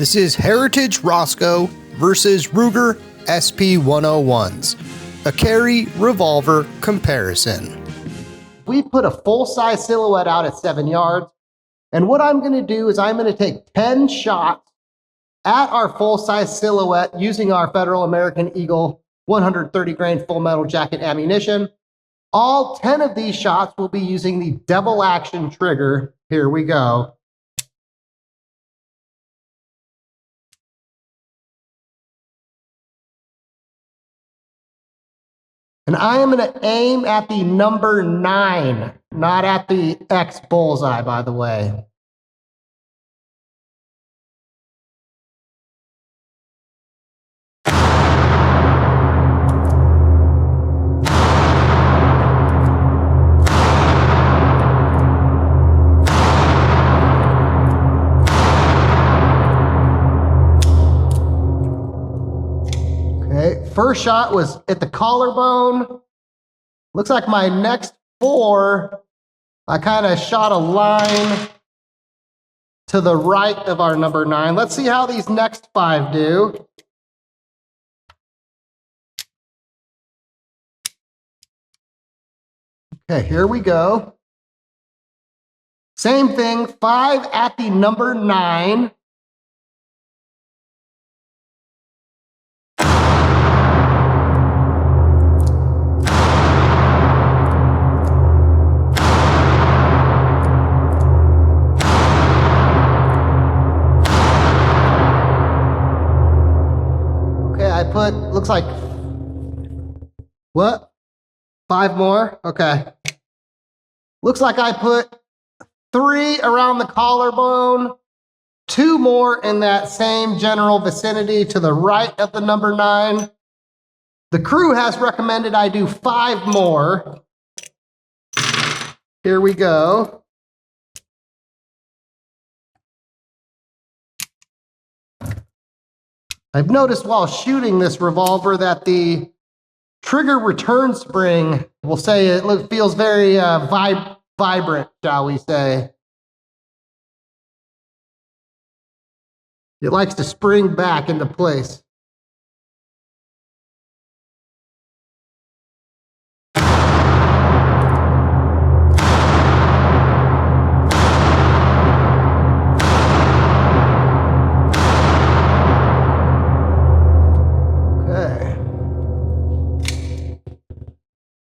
This is Heritage Roscoe versus Ruger SP101s, a carry revolver comparison. We put a full-size silhouette out at 7 yards, and what I'm going to do is I'm going to take 10 shots at our full-size silhouette using our Federal American Eagle 130 grain full metal jacket ammunition. All 10 of these shots will be using the double action trigger. Here we go. And I am going to aim at the number 9, not at the X bullseye, by the way. First shot was at the collarbone. Looks like my next 4, I kind of shot a line to the right of our number 9. Let's see how these next 5 do. Okay, here we go. Same thing, 5 at the number 9. Looks like, what? 5 more? Okay. Looks like I put 3 around the collarbone, 2 more in that same general vicinity to the right of the number 9. The crew has recommended I do 5 more. Here we go. I've noticed while shooting this revolver that the trigger return spring, we'll say it feels very vibrant, shall we say. It likes to spring back into place.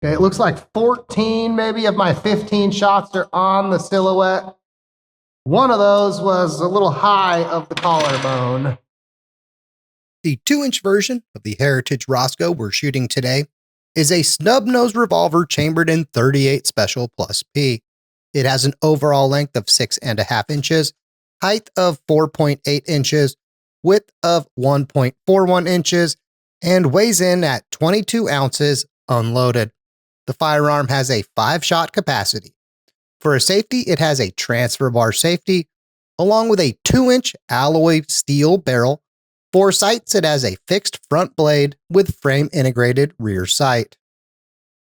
Okay, it looks like 14 maybe of my 15 shots are on the silhouette. One of those was a little high of the collarbone. The 2-inch version of the Heritage Roscoe we're shooting today is a snub-nose revolver chambered in .38 Special Plus P. It has an overall length of 6.5 inches, height of 4.8 inches, width of 1.41 inches, and weighs in at 22 ounces unloaded. The firearm has a 5-shot capacity. For a safety, it has a transfer bar safety, along with a 2-inch alloy steel barrel. For sights, it has a fixed front blade with frame-integrated rear sight.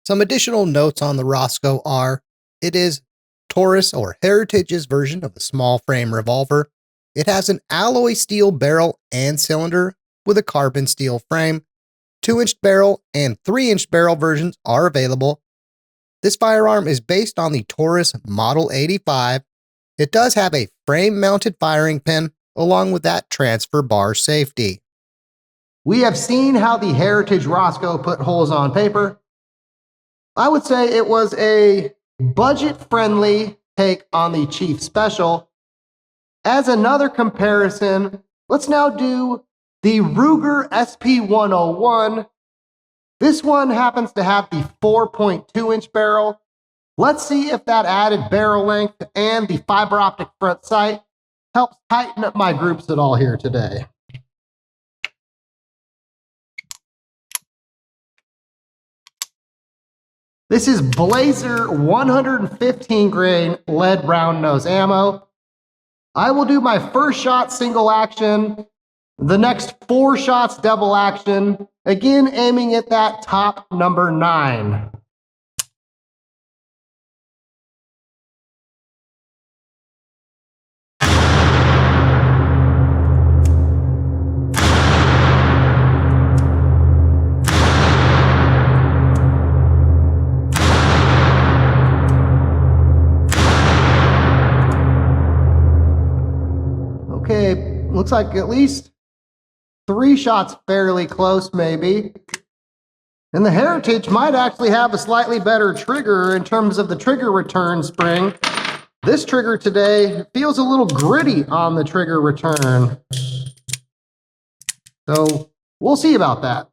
Some additional notes on the Roscoe are, it is Taurus or Heritage's version of the small frame revolver. It has an alloy steel barrel and cylinder with a carbon steel frame. 2-inch barrel and 3-inch barrel versions are available. This firearm is based on the Taurus Model 85. It does have a frame-mounted firing pin along with that transfer bar safety. We have seen how the Heritage Roscoe put holes on paper. I would say it was a budget-friendly take on the Chief Special. As another comparison, let's now do the Ruger SP101. This one happens to have the 4.2-inch barrel. Let's see if that added barrel length and the fiber optic front sight helps tighten up my groups at all here today. This is Blazer 115 grain lead round nose ammo. I will do my first shot single action. The next 4 shots double action, again aiming at that top number 9. looks like at least 3 shots fairly close, maybe. And the Heritage might actually have a slightly better trigger in terms of the trigger return spring. This trigger today feels a little gritty on the trigger return. So we'll see about that.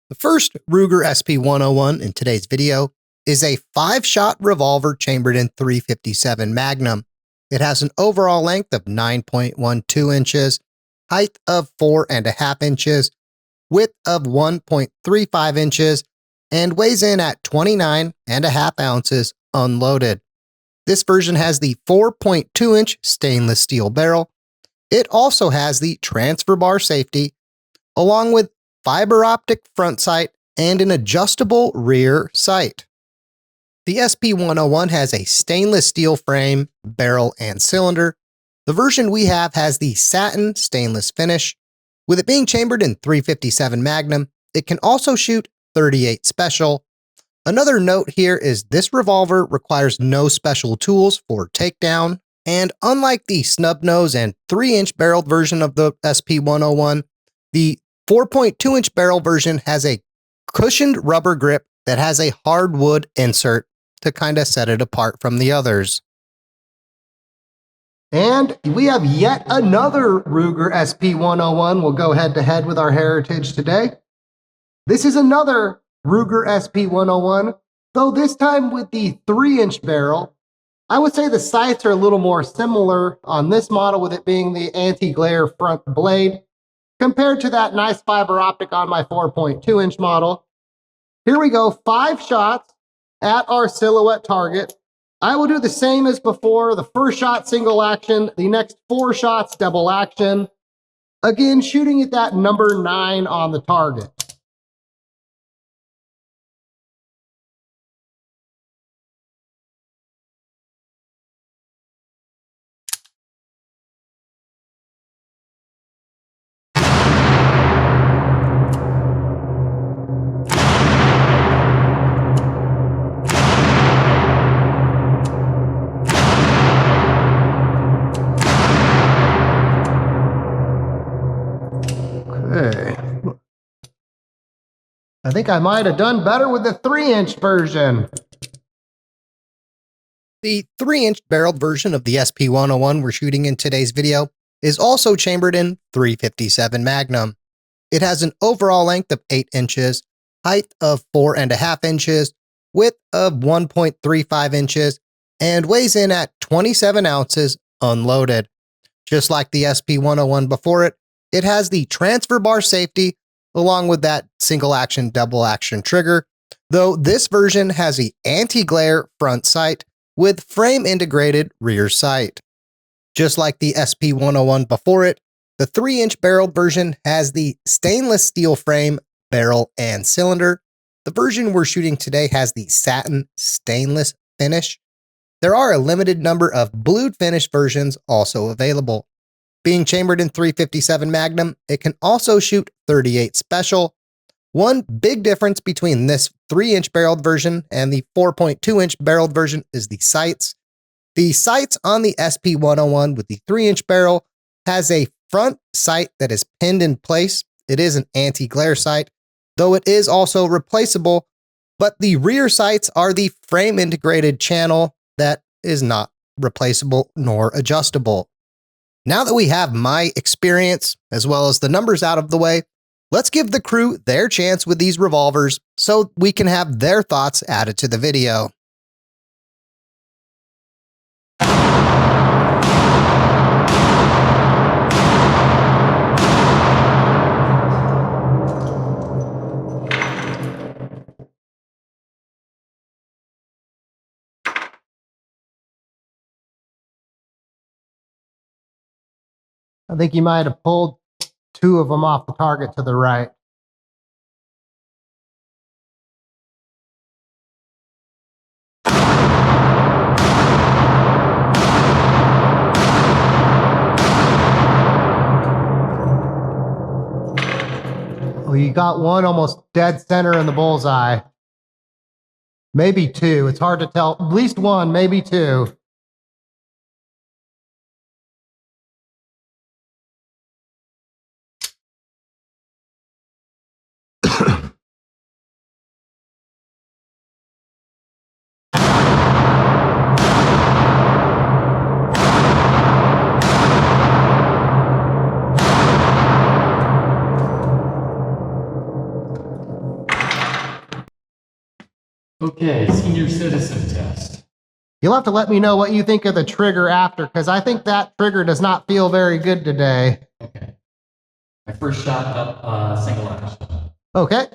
The first Ruger SP101 in today's video is a 5-shot revolver chambered in .357 Magnum. It has an overall length of 9.12 inches, height of 4.5 inches, width of 1.35 inches, and weighs in at 29.5 ounces unloaded. This version has the 4.2-inch stainless steel barrel. It also has the transfer bar safety, along with fiber optic front sight and an adjustable rear sight. The SP101 has a stainless steel frame, barrel, and cylinder. The version we have has the satin stainless finish. With it being chambered in .357 Magnum, it can also shoot .38 Special. Another note here is this revolver requires no special tools for takedown, and unlike the snub nose and 3-inch barreled version of the SP101, the 4.2-inch barrel version has a cushioned rubber grip that has a hardwood insert to kind of set it apart from the others. And we have yet another Ruger SP101. We'll go head to head with our Heritage today. This is another Ruger SP101, though this time with the 3-inch barrel. I would say the sights are a little more similar on this model, with it being the anti-glare front blade, compared to that nice fiber optic on my 4.2-inch model. Here we go, 5 shots at our silhouette target. I will do the same as before. The first shot, single action. The next 4 shots, double action. Again, shooting at that number 9 on the target. Okay. I think I might have done better with the 3-inch version. The 3-inch barreled version of the SP101 we're shooting in today's video is also chambered in .357 Magnum. It has an overall length of 8 inches, height of 4.5 inches, width of 1.35 inches, and weighs in at 27 ounces unloaded. Just like the SP101 before it, it has the transfer bar safety along with that single action, double action trigger, though this version has the anti-glare front sight with frame integrated rear sight. Just like the SP101 before it, the 3-inch barreled version has the stainless steel frame, barrel, and cylinder. The version we're shooting today has the satin stainless finish. There are a limited number of blued finish versions also available. Being chambered in .357 Magnum, it can also shoot .38 Special. One big difference between this 3-inch barreled version and the 4.2-inch barreled version is the sights. The sights on the SP101 with the 3-inch barrel has a front sight that is pinned in place. It is an anti-glare sight, though it is also replaceable, but the rear sights are the frame integrated channel that is not replaceable nor adjustable. Now that we have my experience as well as the numbers out of the way, let's give the crew their chance with these revolvers so we can have their thoughts added to the video. I think you might have pulled 2 of them off the target to the right. Well, you got one almost dead center in the bullseye. Maybe 2. It's hard to tell. At least 1, maybe 2. Okay, senior citizen test. You'll have to let me know what you think of the trigger after, because I think that trigger does not feel very good today. Okay. My first shot up, single action. Okay.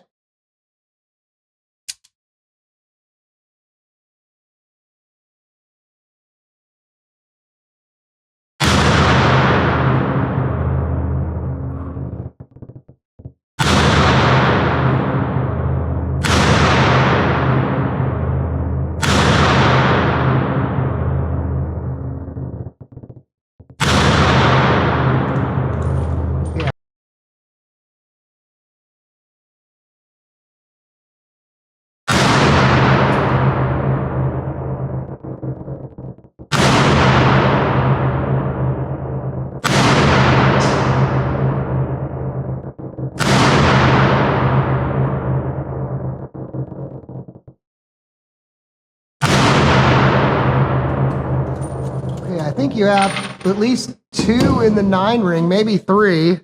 Okay, I think you have at least 2 in the 9 ring, maybe 3.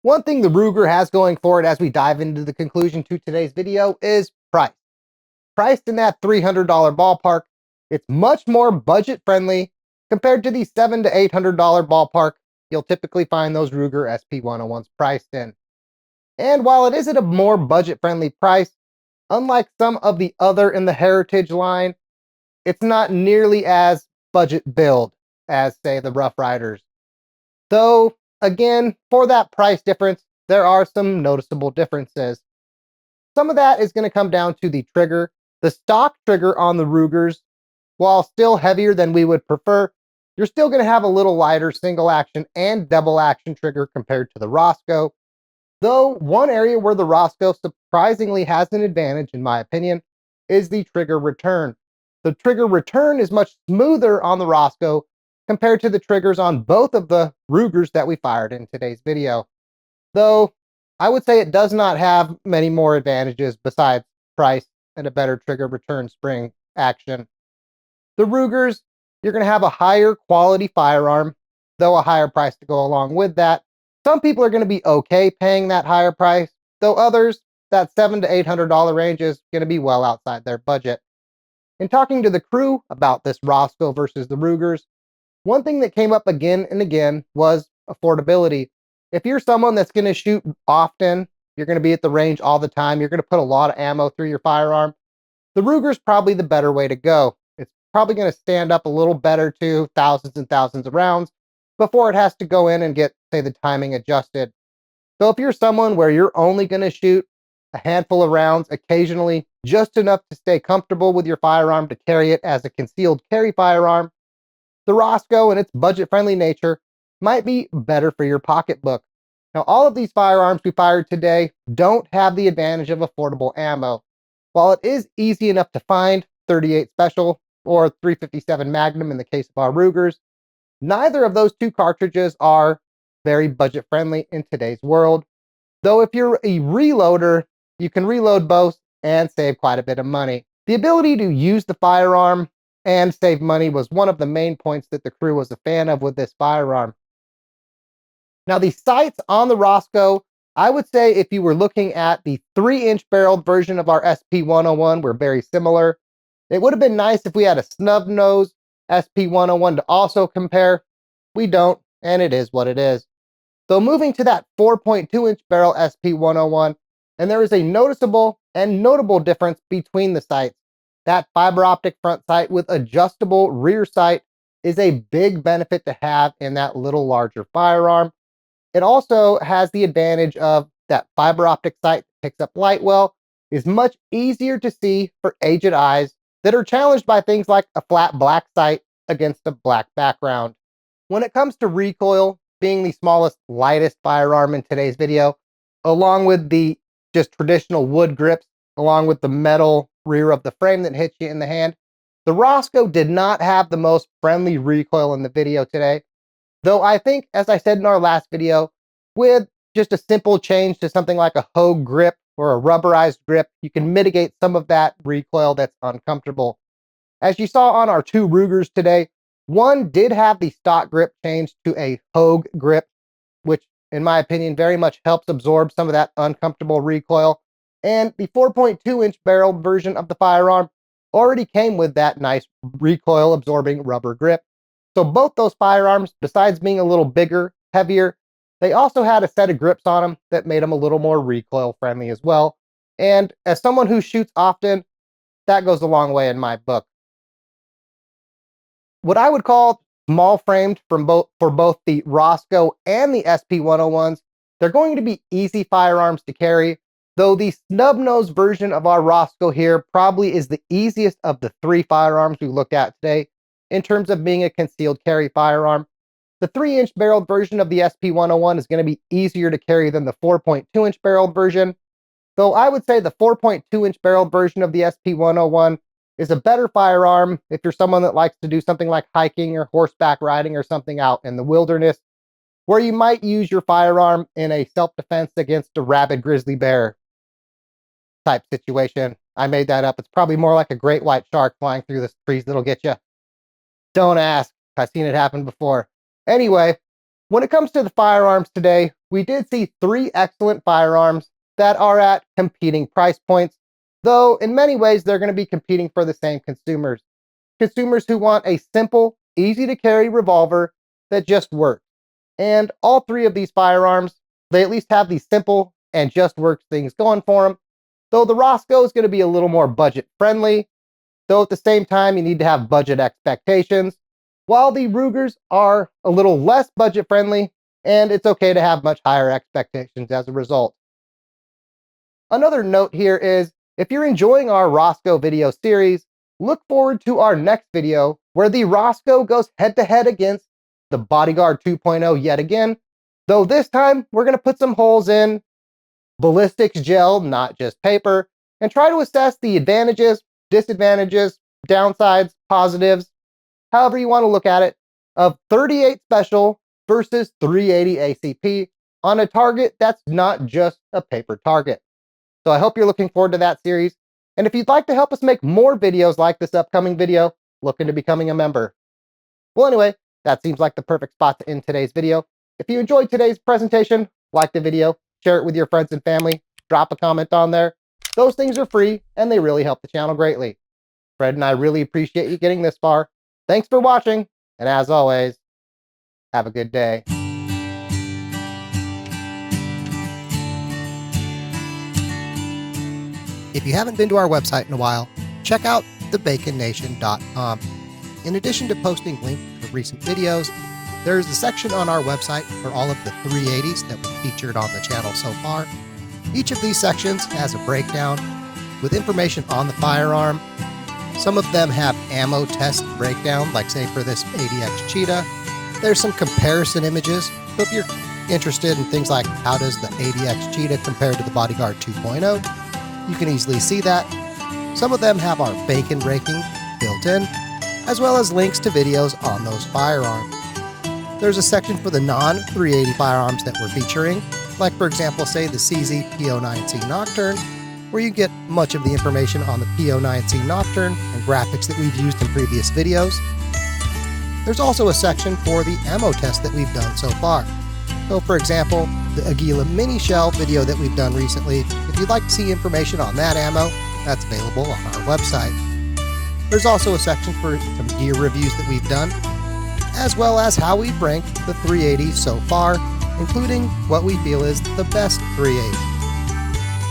One thing the Ruger has going for it as we dive into the conclusion to today's video is price. Priced in that $300 ballpark, it's much more budget friendly compared to the $700 to $800 ballpark you'll typically find those Ruger SP101s priced in. And while it is at a more budget friendly price, unlike some of the other in the Heritage line, it's not nearly as budget build as, say, the Rough Riders. Though, again, for that price difference, there are some noticeable differences. Some of that is going to come down to the trigger. The stock trigger on the Rugers, while still heavier than we would prefer, you're still going to have a little lighter single action and double action trigger compared to the Roscoe. Though one area where the Roscoe surprisingly has an advantage, in my opinion, is the trigger return. The trigger return is much smoother on the Roscoe compared to the triggers on both of the Rugers that we fired in today's video. Though I would say it does not have many more advantages besides price and a better trigger return spring action. The Rugers, you're going to have a higher quality firearm, though a higher price to go along with that. Some people are going to be okay paying that higher price, though others, that $700 to $800 range is going to be well outside their budget. In talking to the crew about this Roscoe versus the Rugers, one thing that came up again and again was affordability. If you're someone that's going to shoot often, you're going to be at the range all the time, you're going to put a lot of ammo through your firearm, the Ruger's probably the better way to go. It's probably going to stand up a little better to thousands and thousands of rounds before it has to go in and get, say, the timing adjusted. So if you're someone where you're only going to shoot a handful of rounds occasionally, just enough to stay comfortable with your firearm to carry it as a concealed carry firearm, the Roscoe and its budget-friendly nature might be better for your pocketbook. Now, all of these firearms we fired today don't have the advantage of affordable ammo. While it is easy enough to find 38 Special or 357 Magnum in the case of our Rugers, neither of those two cartridges are very budget-friendly in today's world. Though if you're a reloader, you can reload both and save quite a bit of money. The ability to use the firearm and save money was one of the main points that the crew was a fan of with this firearm. Now, the sights on the Roscoe, I would say if you were looking at the 3-inch barreled version of our SP101, were very similar. It would have been nice if we had a snub nose SP101 to also compare. We don't, and it is what it is. So moving to that 4.2-inch barrel SP101, and there is a noticeable and notable difference between the sights. That fiber optic front sight with adjustable rear sight is a big benefit to have in that little larger firearm. It also has the advantage of that fiber optic sight that picks up light well, is much easier to see for aged eyes that are challenged by things like a flat black sight against a black background. When it comes to recoil, being the smallest, lightest firearm in today's video, along with the just traditional wood grips, along with the metal rear of the frame that hits you in the hand, the Roscoe did not have the most friendly recoil in the video today. Though I think, as I said in our last video, with just a simple change to something like a Hogue grip or a rubberized grip, you can mitigate some of that recoil that's uncomfortable. As you saw on our 2 Rugers today, one did have the stock grip changed to a Hogue grip, which in my opinion, very much helps absorb some of that uncomfortable recoil. And the 4.2-inch barreled version of the firearm already came with that nice recoil absorbing rubber grip. So both those firearms, besides being a little bigger, heavier, they also had a set of grips on them that made them a little more recoil friendly as well. And as someone who shoots often, that goes a long way in my book. What I would call small framed for both the Roscoe and the SP101s, they're going to be easy firearms to carry, though the snub nose version of our Roscoe here probably is the easiest of the three firearms we looked at today in terms of being a concealed carry firearm. The 3-inch barreled version of the SP101 is going to be easier to carry than the 4.2-inch barreled version, though I would say the 4.2-inch barreled version of the SP101 is a better firearm if you're someone that likes to do something like hiking or horseback riding or something out in the wilderness, where you might use your firearm in a self-defense against a rabid grizzly bear type situation. I made that up. It's probably more like a great white shark flying through the trees that'll get you. Don't ask. I've seen it happen before. Anyway, when it comes to the firearms today, we did see 3 excellent firearms that are at competing price points, though in many ways they're going to be competing for the same consumers. Consumers who want a simple, easy to carry revolver that just works. And all 3 of these firearms, they at least have these simple and just works things going for them, though the Roscoe is going to be a little more budget friendly, though at the same time you need to have budget expectations, while the Rugers are a little less budget friendly, and it's okay to have much higher expectations as a result. Another note here is, if you're enjoying our Roscoe video series, look forward to our next video where the Roscoe goes head-to-head against the Bodyguard 2.0 yet again, though this time we're going to put some holes in ballistics gel, not just paper, and try to assess the advantages, disadvantages, downsides, positives, however you want to look at it, of 38 Special versus 380 ACP on a target that's not just a paper target. So I hope you're looking forward to that series. And if you'd like to help us make more videos like this upcoming video, look into becoming a member. Well, anyway, that seems like the perfect spot to end today's video. If you enjoyed today's presentation, like the video, share it with your friends and family, drop a comment on there. Those things are free and they really help the channel greatly. Fred and I really appreciate you getting this far. Thanks for watching, and as always, have a good day. If you haven't been to our website in a while, check out TheBaconNation.com. In addition to posting links to recent videos, there's a section on our website for all of the 380s that we've featured on the channel so far. Each of these sections has a breakdown with information on the firearm. Some of them have ammo test breakdown, like say for this ADX Cheetah. There's some comparison images, so if you're interested in things like how does the ADX Cheetah compare to the Bodyguard 2.0, you can easily see that. Some of them have our bacon breaking built in, as well as links to videos on those firearms. There's a section for the non-380 firearms that we're featuring, like for example, say the CZ P09C Nocturne, where you get much of the information on the P09C Nocturne and graphics that we've used in previous videos. There's also a section for the ammo test that we've done so far. So for example, the Aguila mini shell video that we've done recently, if you'd like to see information on that ammo, that's available on our website. There's also a section for some gear reviews that we've done, as well as how we've ranked the 380s so far, including what we feel is the best 380.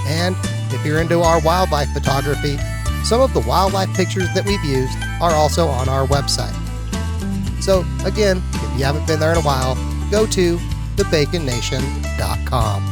And if you're into our wildlife photography, some of the wildlife pictures that we've used are also on our website. So again, if you haven't been there in a while, go to TheBaconNation.com.